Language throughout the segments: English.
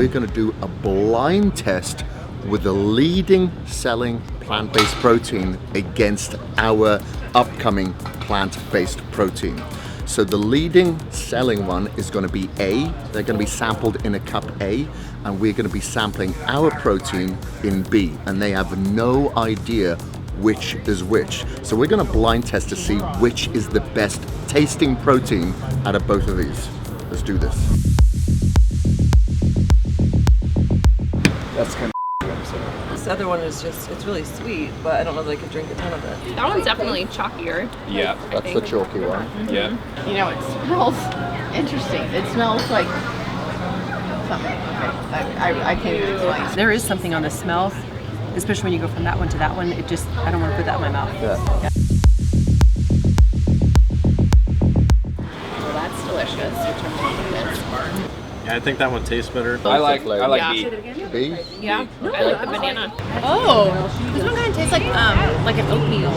we're going to do a blind test with the leading selling plant-based protein against our upcoming plant-based protein. So the leading selling one is going to be A. They're going to be sampled in a cup A, and we're going to be sampling our protein in B, and they have no idea which is which. So we're going to blind test to see which is the best tasting protein out of both of these. Let's do this. That's kind of this other one is just, it's really sweet, but I don't know that I could drink a ton of it. That one's definitely chalkier. Yeah. That's the chalky one. Yeah. You know, it smells interesting. It smells like something. Okay. I can't even explain. There is something on the smell, especially when you go from that one to that one. It just, I don't want to put that in my mouth. Yeah. Well, that's delicious. Which I'm convinced. Yeah, I think that one tastes better. I like Yeah. B. B? Yeah, I like the banana. Oh, this one kind of tastes like an oatmeal.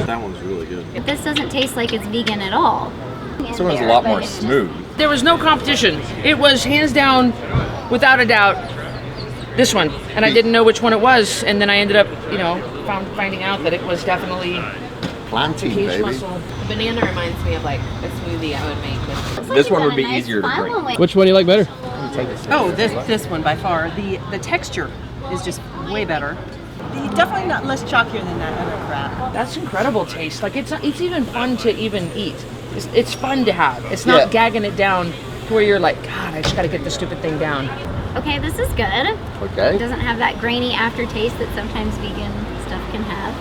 That one's really good. This doesn't taste like it's vegan at all. This one's a lot more smooth. There was no competition. It was hands down, without a doubt, this one. And I didn't know which one it was. And then I ended up, you know, finding out that it was definitely Plantein, baby. muscle. The banana reminds me of like a smoothie I would make with. This one would be easier to drink. Which one do you like better? Oh, this one by far. The texture is just way better. Definitely not less chalkier than that other crap. That's incredible taste. Like it's even fun to even eat. It's fun to have. It's not gagging it down to where you're like, God, I just got to get this stupid thing down. Okay, this is good. Okay. It doesn't have that grainy aftertaste that sometimes vegan stuff can have.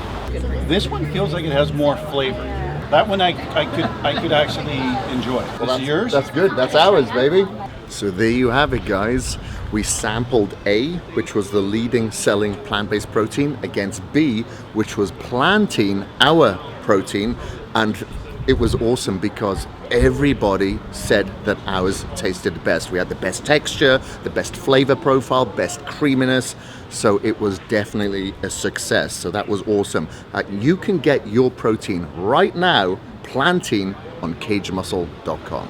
This one feels like it has more flavor. That one I could actually enjoy. Well, Is it yours? That's good. That's ours, baby. So there you have it, guys. We sampled A, which was the leading selling plant-based protein, against B, which was Plantein, our protein, and it was awesome because everybody said that ours tasted the best. We had the best texture, the best flavor profile, best creaminess. So it was definitely a success. So that was awesome. You can get your protein right now, Plantein, on KAGEDMUSCLE.com.